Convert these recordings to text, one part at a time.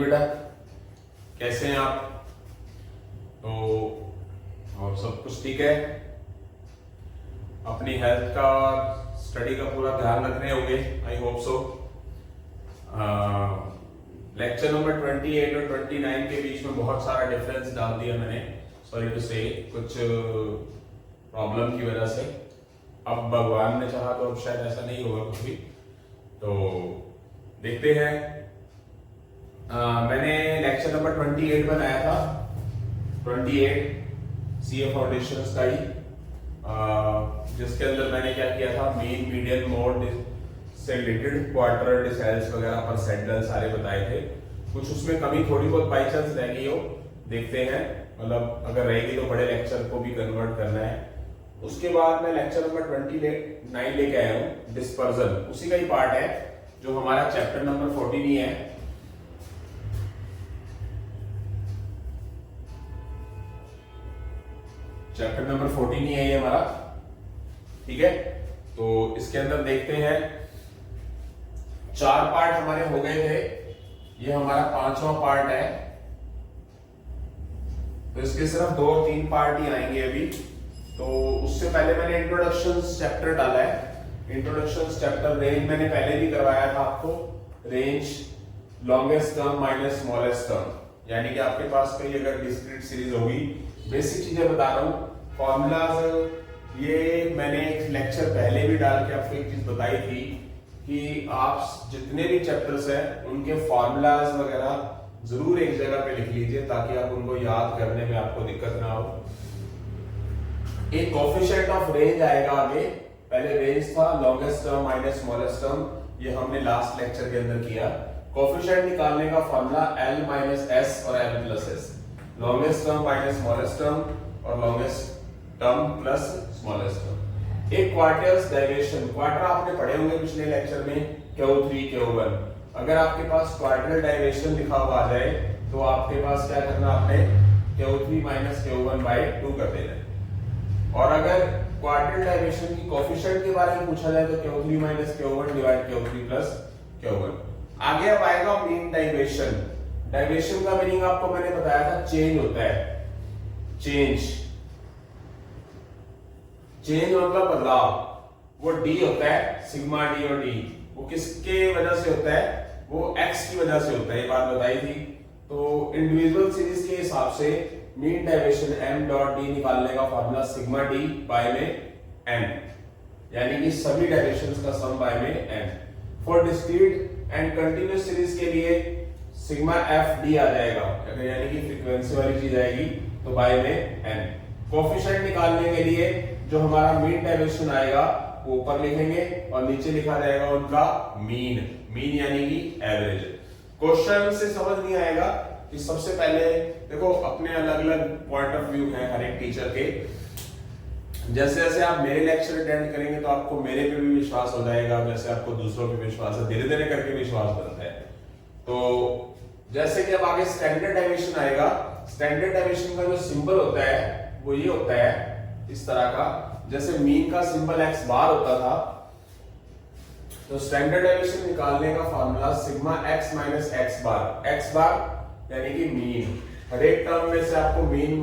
बेटा, कैसे हैं आप? तो और सब कुछ ठीक है? अपनी हेल्थ का, स्टडी का पूरा ध्यान रख रहे होंगे, I hope so. Lecture number 28 और 29 के बीच में बहुत सारा डिफरेंस डाल दिया मैंने, सॉरी टू से, कुछ प्रॉब्लम की वजह से। अब भगवान ने चाहा तो अब शायद ऐसा नहीं होगा कुछ भी, तो देखते हैं। मैंने लेक्चर नंबर 28 बनाया था, 28 सीए फाउंडेशंस का ही, जिसके अंदर मैंने क्या किया था, मीन, मीडियन, मोड से रिलेटेड क्वार्टर, डिसेल्स वगैरह, परसेंटाइल सारे बताए थे। कुछ उसमें कमी थोड़ी बहुत बाई चांस रह गई हो, देखते हैं, मतलब अगर रहेगी तो बड़े लेक्चर को भी कन्वर्ट करना है। उसके बाद मैं लेक्चर नंबर 29 लेके आया हूँ, डिस्पर्जन, उसी का ही पार्ट है जो हमारा चैप्टर नंबर 14 ही है। चैप्टर नंबर 14 ही है ये हमारा, ठीक है। तो इसके अंदर देखते हैं, 4 पार्ट हमारे हो गए थे, ये हमारा 5वां पार्ट है। तो इसके सिर्फ 2-3 पार्ट ही आएंगे अभी। तो उससे पहले मैंने इंट्रोडक्शन चैप्टर डाला है। इंट्रोडक्शन चैप्टर, रेंज मैंने पहले भी करवाया था आपको, range, longest term minus smallest term, यानी कि आपके पास कोई अगर डिस्क्रीट सीरीज होगी, बेसिक चीजें बता रहा हूँ, फॉर्मूलाज, ये मैंने एक लेक्चर पहले भी डाल के आपको एक चीज बताई थी कि आप जितने भी चैप्टर्स हैं उनके फॉर्मूलाज वगैरह जरूर एक जगह पे लिख लीजिए, ताकि आप उनको याद करने में आपको दिक्कत ना हो। एक कोएफिशिएंट ऑफ रेंज आएगा आगे, पहले रेंज था longest term minus smallest term, ये हमने लास्ट लेक्चर के अंदर किया। कोएफिशिएंट निकालने का फॉर्मूला L माइनस S और L plus S, longest term minus smallest term और longest term plus smallest term. एक क्वार्टर्स डेरिवेशन, क्वार्टर आपने पढ़े होंगे पिछले लेक्चर में, Q3 Q1। अगर आपके पास क्वार्टर डेरिवेशन लिखा हुआ आ जाए तो आपके पास क्या करना, आपने Q3 माइनस Q1 बाई 2 कर देना है। और अगर क्वार्टर डेरिवेशन की कोएफिशिएंट के बारे में पूछा जाए तो Q3 minus Q1 divide Q3 plus Q1। आगे अब आएगा मीन डेरिवेशन। डेरिवेशन का मीनिंग आपको मैंने बताया था, चेंज होता है, चेंज, चेंज मतलब बदलाव। वो डी होता है, सिग्मा डी और डी, वो किसके वजह से होता है, वो एक्स की वजह से होता है, ये बात बताई थी। तो इंडिविजुअल सीरीज के हिसाब से mean derivation m dot D निकालने का फॉर्मूला सिग्मा डी बाय में n, यानी कि सभी डेरिवेशंस का सम बाय में n। For discrete and continuous series के लिए सिग्मा एफ डी आ जाएगा, यानी कि फ्रीक्वेंसी वाली चीज आएगी, तो बाय में n। कोएफिशिएंट निकालने के लिए जो हमारा मीन डेरिवेशन आएगा वो ऊपर लिखेंगे और नीचे लिखा जाएगा उनका मीन, मीन यानी कि एवरेज। क्वेश्चन से समझ नहीं आएगा कि सबसे पहले देखो, अपने अलग अलग पॉइंट ऑफ व्यू हैं हर एक टीचर के। जैसे जैसे आप मेरे लेक्चर अटेंड करेंगे तो आपको मेरे पे भी विश्वास हो जाएगा, जैसे आपको दूसरों पे विश्वास है, धीरे धीरे करके विश्वास बनता है। तो जैसे कि अब आगे स्टैंडर्ड डेविएशन आएगा, स्टैंडर्ड डेविएशन का जो सिंबल होता है वो ये होता है इस तरह का, जैसे मीन का सिंबल x बार होता था, तो स्टैंडर्ड डेविएशन निकालने का formula sigma x minus x बार, x बार यानी कि मीन। हर एक टर्म में से आपको मीन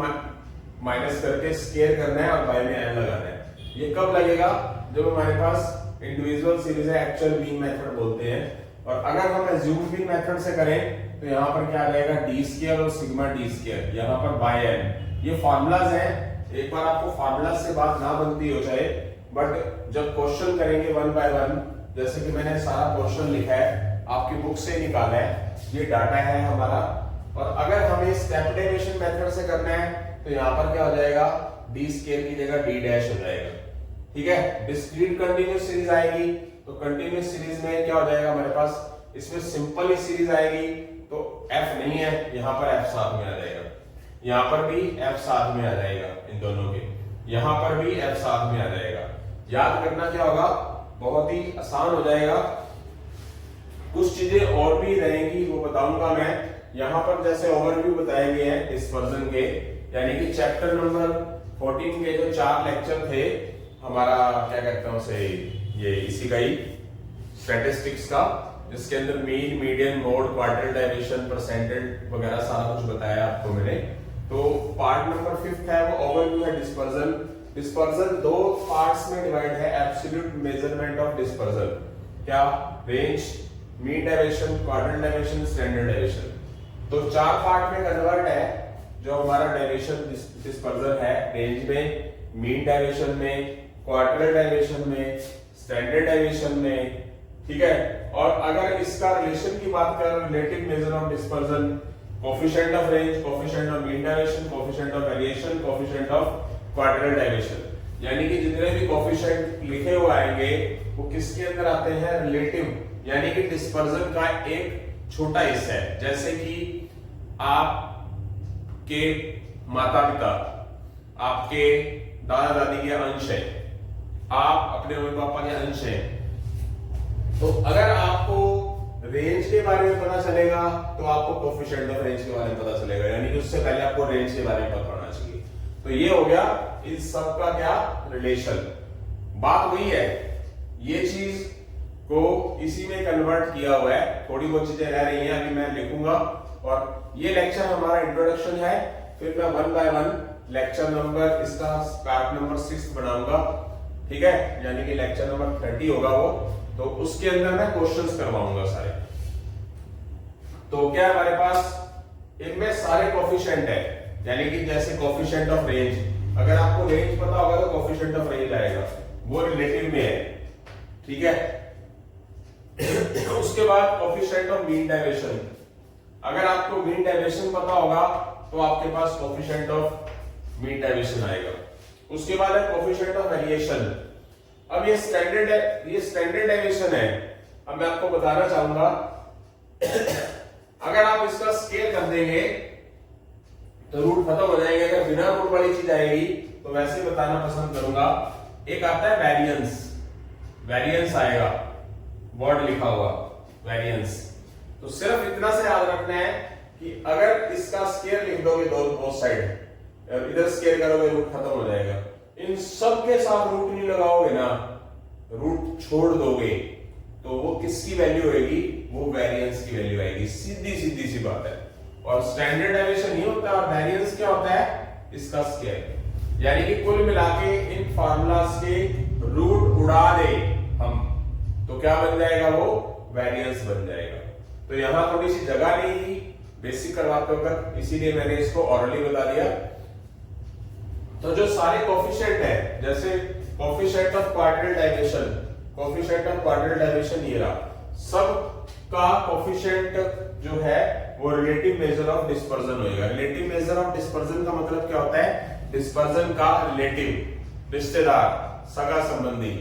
माइनस करके स्केयर करना है और बाय में n लगाना है। ये कब लगेगा, जब हमारे पास इंडिविजुअल सीरीज है, एक्चुअल मीन मेथड बोलते हैं। और अगर हम एज्यूम मीन मेथड से करें तो यहाँ पर क्या आ जाएगा, डी स्केयर और सिग्मा डी स्केयर, यहाँ पर बाय n। ये फॉर्मूलाज हैं, एक बार आपको फार्मूला से बात ना बनती हो जाए, बट जब क्वेश्चन करेंगे 1 बाय 1, जैसे कि मैंने सारा क्वेश्चन लिखा है, आपकी बुक से निकाला है, ये डाटा है हमारा। और अगर हमें स्टेप डेरिवेशन मेथड से करना है तो यहाँ पर क्या हो जाएगा, डी स्केयर की जगह डी डैश हो जाएगा, ठीक है। डिस्क्रीट कंटीन्यूअस सीरीज आएगी तो कंटीन्यूअस सीरीज में क्या हो जाएगा हमारे पास, इसमें सिंपल ही सीरीज आएगी तो f नहीं है, यहाँ पर f साथ में आ जाएगा, यहाँ पर भी f साथ में आ जाएगा, इन दोनों के यहाँ पर भी f साथ में आ जाएगा। याद करना क्या होगा, बहुत ही आसान हो जाएगा। कुछ चीजें और भी रहेंगी वो बताऊंगा मैं। यहाँ पर जैसे ओवरव्यू बताए गए हैं डिस्पर्जन के, यानी कि चैप्टर नंबर 14 के जो 4 लेक्चर थे हमारा, क्या कहते हैं उसे, ये इसी का ही स्टैटिस्टिक्स का, जिसके अंदर mean, median, mode, quartile dimension, percentage वगैरह सारा कुछ बताया आपको मैंने। तो पार्ट नंबर 5 है वो ओवरव्यू है डिस्पर्जन। डिस्पर्जन दो पार्ट्स में डिवाइड है, एब्सोल्यूट मेजरमेंट ऑफ डिस्पर्जन, क्या, range, mean dimension, quartile dimension, standard dimension. तो 4 पार्ट में कन्वर्ट है जो हमारा डायमेंशन डिस्पर्जन है, रेंज में, मीन डायमेंशन में, क्वार्टाइल डायमेंशन में, स्टैंडर्ड डायमेंशन में, ठीक है। और अगर इसका रिलेशन की बात करें, relative measure of dispersion, coefficient of range, coefficient of mean dimension, coefficient of variation, coefficient of quartile dimension, यानी कि जितने भी कोफिशिएंट लिखे हुए आएंगे वो किसके अंदर आते हैं, रिलेटिव, यानी कि डिस्पर्जन का एक छोटा हिस्सा है। जैसे कि आपके माता पिता आपके दादा दादी के अंश है, आप अपने मम्मी पापा के अंश हैं। तो अगर आपको रेंज के बारे में पता चलेगा तो आपको कोफिशिएंट ऑफ रेंज के बारे में पता चलेगा, यानी कि उससे पहले आपको रेंज के बारे में पता होना चाहिए। तो ये हो गया इस सब का क्या रिलेशन। बात वही है, ये चीज को इसी में कन्वर्ट किया हुआ है, थोड़ी बहुत चीजें रह रही हैं अभी मैं लिखूंगा। और ये लेक्चर हमारा इंट्रोडक्शन है, फिर मैं 1 बाय 1 लेक्चर नंबर इसका पार्ट नंबर 6 बनाऊंगा, ठीक है, यानी कि लेक्चर नंबर 30 होगा वो। तो उसके अंदर मैं क्वेश्चंस करवाऊंगा सारे। तो क्या हमारे पास इनमें सारे कोफिशिएंट है, यानी कि जैसे कोफिशिएंट ऑफ रेंज, अगर आपको रेंज पता होगा तो कोफिशिएंट ऑफ रेंज आएगा, वो रिलेटिव में है, ठीक है। उसके बाद कोफिशिएंट ऑफ मीन डायमेंशन, अगर आपको मीन डायमेंशन पता होगा तो आपके पास कोफिशिएंट ऑफ मीन डायमेंशन आएगा। उसके बाद है कोफिशिएंट ऑफ वेरिएशन। अब ये स्टैंडर्ड डायमेंशन है। अब मैं आपको बताना चाहूंगा अगर आप इसका स्केल कर देंगे तो रूट खत्म हो जाएगा। अगर बिना रूट वाली चीज आएगी तो वैसे बताना पसंद करूंगा। एक आता है वेरिएंस, वेरिएंस आएगा, वर्ड लिखा हुआ वेरिएंस। तो सिर्फ इतना से याद रखना है कि अगर इसका स्केल लिख दोगे दो साइड, इधर स्केल करोगे रूट खत्म हो जाएगा। इन सब के साथ रूट नहीं लगाओगे ना, रूट छोड़ दोगे तो वो किसकी वैल्यू होगी, वो वेरिएंस की वैल्यू आएगी। सीधी सीधी सी बात है। और स्टैंडर्ड डेविएशन नहीं होता, और वेरिएंस क्या होता है, इसका स्केल। यानी कि कुल मिला के इन फार्मूलास के रूट उड़ा दे हम तो क्या बन जाएगा, वो वेरिएंस बन जाएगा। तो यहां थोड़ी सी जगह नहीं थी बेसिक करवाते होकर, इसीलिए मैंने इसको ऑरली बता दिया। तो जो सारे कोफिशिएंट है, जैसे coefficient of quartile dimension, coefficient of quartile dimension ये रहा, सब का कोफिशिएंट जो है वो रिलेटिव मेजर ऑफ डिस्पर्जन होएगा। रिलेटिव मेजर ऑफ डिस्पर्जन का मतलब क्या होता है, डिस्पर्जन का रिलेटिव, रिश्तेदार, सगा संबंधी,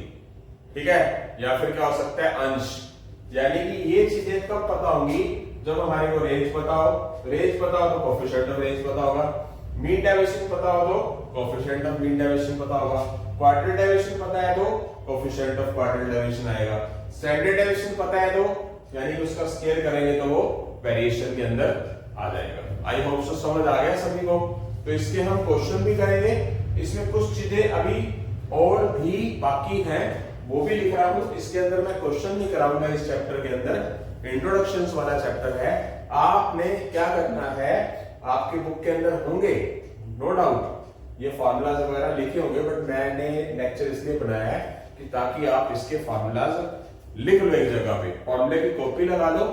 ठीक है, या फिर क्या हो सकता है, अंश। यानी कि ये चीजें कब पता होंगी, जब हमारे को रेंज पता हो। रेंज पता हो तो कोफिशिएंट ऑफ रेंज पता होगा, मीन डायमेंशन पता हो तो कोफिशिएंट ऑफ मीन डायमेंशन पता होगा, क्वार्टाइल डायमेंशन पता है तो कोफिशिएंट ऑफ क्वार्टाइल डायमेंशन आएगा, स्टैंडर्ड डायमेंशन पता है तो यानी कि उसका स्केल करेंगे तो वो वेरिएशन के अंदर आ जाएगा। आई होप सो समझ आ गया सभी को। तो इसके हम क्वेश्चन भी करेंगे, इसमें कुछ चीजें अभी और भी बाकी हैं वो भी लिख रहा हूं। इसके अंदर मैं क्वेश्चन नहीं कराऊंगा, इस चैप्टर के अंदर इंट्रोडक्शंस वाला चैप्टर है। आपने क्या करना है, आपकी बुक के अंदर होंगे नो डाउट ये फार्मूलाज वगैरह लिखे होंगे, बट मैंने लेक्चर इसलिए बनाया है कि ताकि आप इसके फार्मूलाज लिख लो एक जगह पे, फॉर्मूले की कॉपी लगा लो।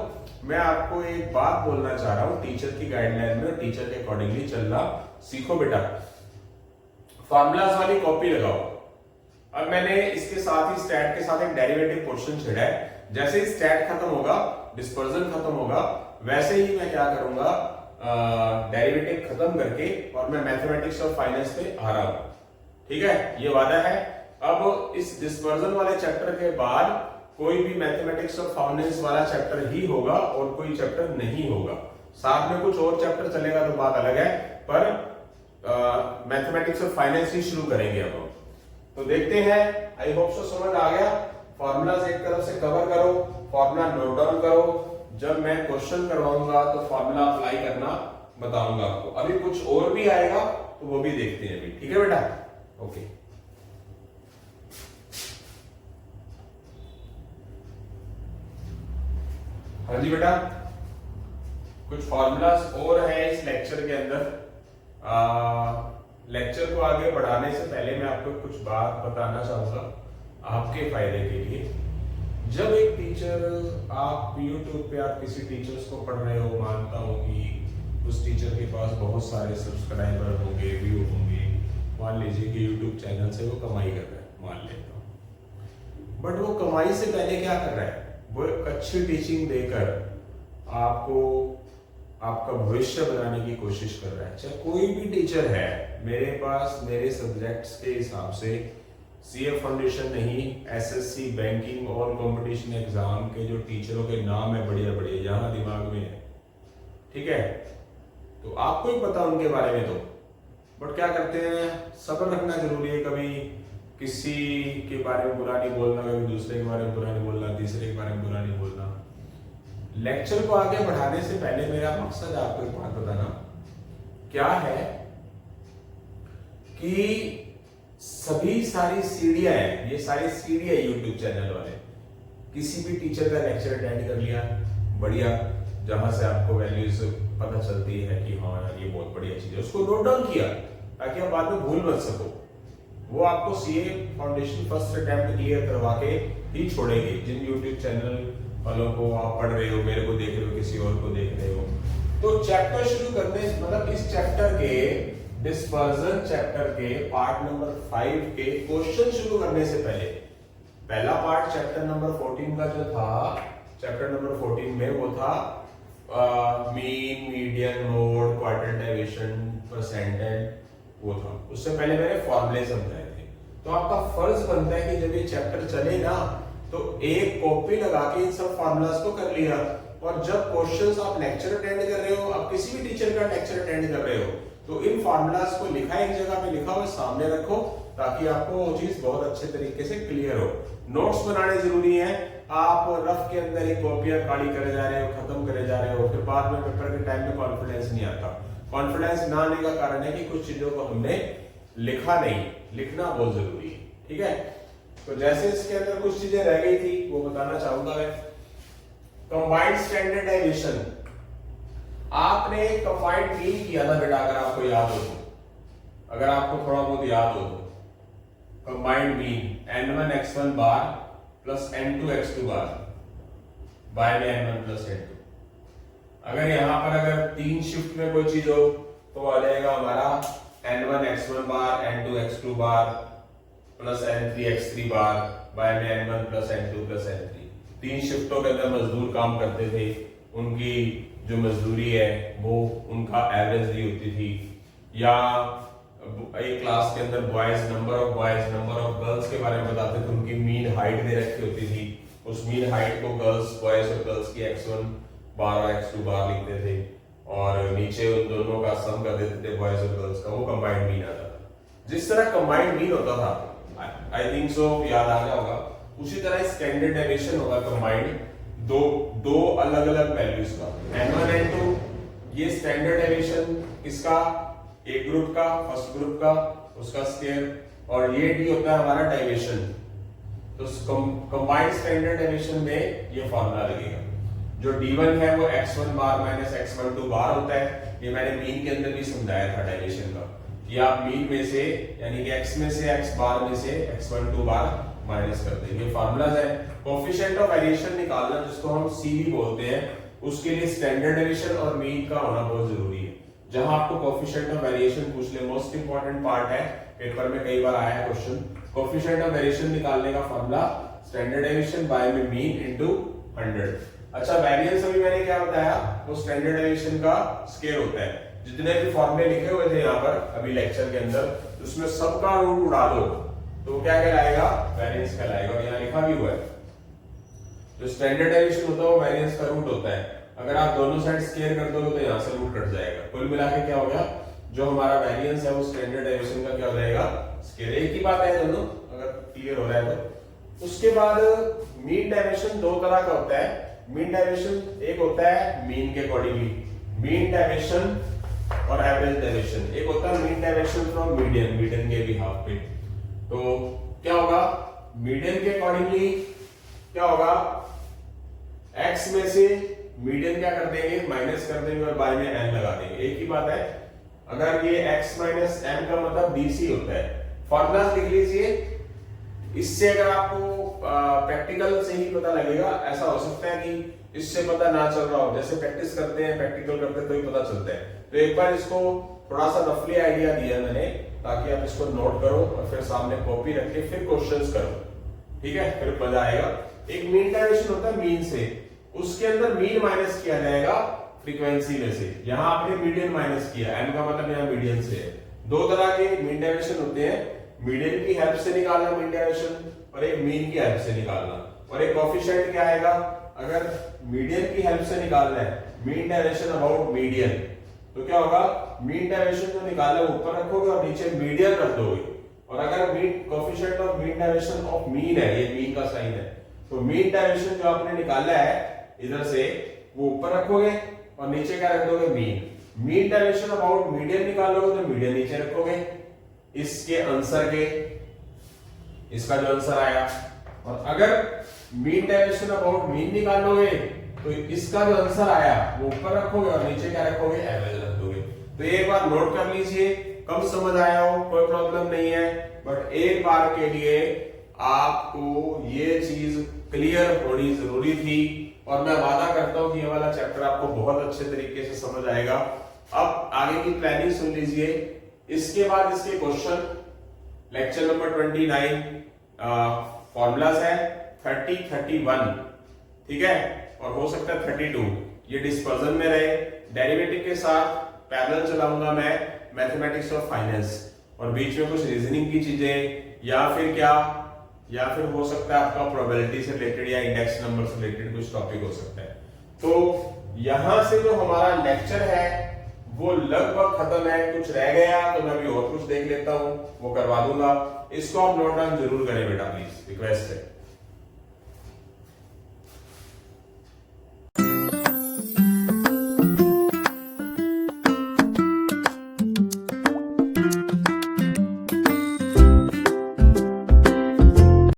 मैं आपको एक बात बोलना चाह रहा हूं, टीचर की गाइडलाइन में टीचर के अकॉर्डिंगली चलना सीखो बेटा। फार्मूलाज वाली कॉपी लगाओ। अब मैंने इसके साथ ही स्टैट के साथ एक डेरिवेटिव पोर्शन छेड़ा है। जैसे ही स्टैट खत्म होगा, डिस्पर्जन खत्म होगा, वैसे ही मैं क्या करूंगा, डेरिवेटिव खत्म करके और मैं मैथमेटिक्स और फाइनेंस पे आ रहा हूं, ठीक है, ये वादा है। अब इस डिस्पर्जन वाले चैप्टर के बाद कोई भी मैथमेटिक्स और फाइनेंस वाला चैप्टर ही होगा और कोई चैप्टर नहीं होगा। साथ में कुछ और चैप्टर चलेगा तो बात अलग है, पर मैथमेटिक्स और फाइनेंस ही शुरू करेंगे अब हम। तो देखते हैं, आई होप सो समझ आ गया। फॉर्मूलाज एक तरफ से कवर करो, फॉर्मूला नोट डाउन करो। जब मैं क्वेश्चन करवाऊंगा तो फॉर्मूला अप्लाई करना बताऊंगा आपको। अभी कुछ और भी आएगा तो वो भी देखते हैं अभी, ठीक है बेटा, ओके। हाँ जी बेटा, कुछ फॉर्मूलाज और है इस लेक्चर के अंदर। लेक्चर को आगे बढ़ाने से पहले मैं आपको कुछ बात बताना चाहूंगा आपके फायदे के लिए। जब एक टीचर, आप यूट्यूब पे आप किसी टीचर्स को पढ़ रहे हो, मानता हूँ कि उस टीचर के पास बहुत सारे सब्सक्राइबर होंगे, व्यू होंगे, मान लीजिए कि यूट्यूब चैनल से वो कमाई कर रहा है, मान लेता हूँ। बट वो कमाई से पहले क्या कर रहा है, वो एक अच्छी टीचिंग देकर आपको आपका भविष्य बनाने की कोशिश कर रहा है। चाहे कोई भी टीचर है, मेरे पास मेरे सब्जेक्ट्स के हिसाब से सीए फाउंडेशन नहीं, एसएससी, बैंकिंग और कंपटीशन एग्जाम के जो टीचरों के नाम है बढ़िया बढ़िया, यहाँ दिमाग में है, ठीक है, तो आपको ही पता उनके बारे में। तो बट क्या करते हैं, सब्र रखना जरूरी है। कभी किसी के बारे में बुरा नहीं बोलना, कभी दूसरे के बारे में बुरा नहीं बोलना, तीसरे के बारे में बुरा नहीं बोलना। लेक्चर को आगे बढ़ाने से पहले मेरा मकसद आपको एक बात बताना क्या है कि सभी सारी सीढ़ियां हैं, ये सारी सीढ़ियां यूट्यूब चैनल वाले। किसी भी टीचर का लेक्चर अटेंड कर लिया, बढ़िया, जहां से आपको वैल्यूज पता चलती है कि हाँ यार ये बहुत बढ़िया चीज है, उसको नोट डाउन किया ताकि आप बाद में भूल मत सको। वो आपको CA foundation first attempt clear करवा के ही छोड़ेंगे। जिन यूट्यूब चैनल वालों को आप पढ़ रहे हो, मेरे को देख रहे हो, किसी और को देख रहे हो, तो चैप्टर शुरू करने, मतलब इस चैप्टर के डिस्पर्जन चैप्टर के पार्ट नंबर 5 के क्वेश्चन शुरू करने से पहले, पहला पार्ट चैप्टर नंबर 14 का जो था, चैप्टर नंबर 14 में वो था मीन, मीडियन, मोड, क्वार्टिलाइजेशन, परसेंटाइल, वो था। उससे पहले मैंने फॉर्मूले समझाए थे। तो आपका फर्ज बनता है कि जब ये चैप्टर चले ना, तो एक कॉपी लगा के इन सब फार्मूलाज को कर लिया, और जब क्वेश्चंस आप लेक्चर अटेंड कर रहे हो, आप किसी भी टीचर का लेक्चर अटेंड कर रहे हो, तो इन फार्मूलाज को लिखा एक जगह पे लिखा हो, सामने रखो, ताकि आपको वो चीज बहुत अच्छे तरीके से क्लियर हो। नोट्स बनाने जरूरी है। आप रफ के अंदर ही कॉपियां काली करे जा रहे हो, खत्म करे जा रहे हो, फिर बाद में पेपर के टाइम में कॉन्फिडेंस नहीं आता। कॉन्फिडेंस ना आने का कारण है कि कुछ चीजों को हमने लिखा नहीं। लिखना बहुत जरूरी है, ठीक है। तो जैसे इसके अंदर कुछ चीजें रह गई थी वो बताना चाहूंगा मैं। कंबाइंड स्टैंडर्ड डेविएशन, आपने कंबाइंड मीन किया था बेटा, अगर आपको याद हो तो, अगर आपको थोड़ा बहुत याद हो तो, कंबाइंड मीन n1 x1 बार प्लस n2 x2 बार बाय में n1 प्लस n2। अगर यहां पर अगर 3 शिफ्ट में कोई चीज हो तो आ जाएगा हमारा n1 x1 बार, n2 x2 बार प्लस n3 x3 बार बाय में n1 plus n2 plus n3। 3 शिफ्टों के अंदर मजदूर काम करते थे, उनकी जो मजदूरी है वो उनका एवरेज दी होती थी, या एक क्लास के अंदर boys, number of boys, number of girls के बारे में बताते थे, उनकी मीन हाइट दे रखी होती थी, उस मीन हाइट को गर्ल्स, बॉयज और गर्ल्स की x1 बार और x2 बार लिखते थे, और नीचे उन दोनों का सम कर देते थे बॉयज और गर्ल्स का, वो कंबाइंड मीन आता था। जिस तरह कंबाइंड मीन होता था, आई थिंक सो याद आ गया होगा, उसी तरह स्टैंडर्ड डेविएशन होगा कंबाइंड, दो अलग अलग वैल्यूज का, n1 n2, ये स्टैंडर्ड डेविएशन इसका, एक ग्रुप का, फर्स्ट ग्रुप का, उसका स्क्वायर, और ये d होता है हमारा डेविएशन। तो कंबाइंड स्टैंडर्ड डेविएशन में ये फॉर्मूला लगेगा। जो d1 है वो x1 बार माइनस x12 बार होता है। ये मैंने मीन के अंदर भी समझाया था डेविएशन का, कि आप मीन में से, यानी कि x में से x बार में से x12 बार माइनस कर देंगे। फार्मूलाज है। कोएफिशिएंट ऑफ वेरिएशन निकालना, जिसको हम CV बोलते हैं, उसके लिए स्टैंडर्ड डेविएशन और मीन का होना बहुत जरूरी है। जहां आपको कोएफिशिएंट ऑफ वेरिएशन पूछ ले, मोस्ट इंपॉर्टेंट पार्ट है, पेपर में कई बार आया है क्वेश्चन। कोएफिशिएंट ऑफ वेरिएशन निकालने का फार्मूला स्टैंडर्ड डेविएशन बाय में मीन इनटू 100। अच्छा, वेरिएंस अभी मैंने क्या बताया, वो स्टैंडर्ड डेविएशन का स्क्वायर होता है। जितने भी फॉर्मूले लिखे हुए थे यहाँ पर अभी लेक्चर के अंदर, उसमें सबका रूट उड़ा दो तो क्या कहलाएगा, वेरिएंस कहलाएगा। और यहाँ लिखा भी हुआ है, जो स्टैंडर्ड डेविएशन होता है वो वेरिएंस का रूट होता है। अगर आप दोनों साइड स्क्वायर कर दोगे तो यहाँ से रूट कट जाएगा। कुल मिला के क्या हो गया, जो हमारा वेरिएंस है वो स्टैंडर्ड डेविएशन का क्या हो जाएगा, स्क्वायर। एक ही बात है दोनों, अगर क्लियर हो रहा है तो। उसके बाद मीन डेविएशन दो तरह का होता है। मीन डेविएशन एक होता है मीन के अकॉर्डिंगली, मीन डेविएशन और एवरेज डेविएशन। एक होता है mean deviation from median, median के बिहाफ पे। तो क्या होगा, मीडियन के अकॉर्डिंगली क्या होगा, x में से मीडियन क्या कर देंगे, माइनस कर देंगे और y में n लगा देंगे। एक ही बात है, अगर ये x माइनस m का मतलब bc होता है। फॉर्मूला लिख लीजिए, इससे अगर आपको प्रैक्टिकल से ही पता लगेगा। ऐसा हो सकता है कि इससे पता ना चल रहा हो, जैसे प्रैक्टिस करते हैं, प्रैक्टिकल करते हैं तो ही पता चलता है। तो एक बार इसको थोड़ा सा रफली आइडिया दिया मैंने, ताकि आप इसको नोट करो और फिर सामने कॉपी रख के फिर क्वेश्चंस करो, ठीक है, फिर मजा आएगा। एक मीन डायरेक्शन होता है मीन से, उसके अंदर मीन माइनस किया जाएगा फ्रीक्वेंसी में से। यहाँ आपने मीडियन माइनस किया, एम का मतलब यहाँ मीडियन से है। दो तरह के मीन डायरेक्शन होते हैं, मीडियन की हेल्प से निकालना मीन डायरेक्शन और एक मीन की हेल्प से निकालना। और एक कोएफिशिएंट क्या आएगा, अगर मीडियन की हेल्प से निकालना है मीन डायरेक्शन अबाउट मीडियन, तो क्या होगा, मीन डायरेक्शन जो निकाला है ऊपर रखोगे और नीचे मीडियन रख दोगे। और अगर mean coefficient of mean direction of mean है, ये मीन का साइन है, तो मीन डायरेक्शन जो आपने निकाला है इधर से वो ऊपर रखोगे और नीचे क्या रख दोगे, mean. Mean direction about median निकालोगे तो मीडियन नीचे रखोगे, इसके आंसर के, इसका जो आंसर आया। और अगर मीन डायरेक्शन अबाउट मीन निकालोगे तो इसका जो आंसर आया वो ऊपर रखोगे और नीचे क्या रखोगे, एवरेज रख दोगे। तो एक बार नोट कर लीजिए, कम समझ आया हो कोई प्रॉब्लम नहीं है, बट एक बार के लिए आपको ये चीज क्लियर होनी जरूरी थी। और मैं वादा करता हूं कि ये वाला चैप्टर आपको बहुत अच्छे तरीके से समझ आएगा। अब आगे की प्लानिंग सुन लीजिए, इसके बाद इसके क्वेश्चन लेक्चर नंबर 29 फॉर्मूलाज है 30, 31, ठीक है, और हो सकता है 32, ये डिस्पर्जन में रहे। डेरिवेटिव के साथ पैरेलल चलाऊंगा मैं मैथमेटिक्स ऑफ फाइनेंस, और बीच में कुछ रीजनिंग की चीजें, या फिर क्या, या फिर हो सकता है आपका प्रोबेबिलिटी से रिलेटेड या इंडेक्स नंबर से रिलेटेड कुछ टॉपिक हो सकता है। तो यहां से जो हमारा लेक्चर है वो लगभग खत्म है। कुछ रह गया तो मैं अभी और कुछ देख लेता हूं, वो करवा दूंगा। इसको आप नोट डाउन जरूर करें बेटा, प्लीज, रिक्वेस्ट है।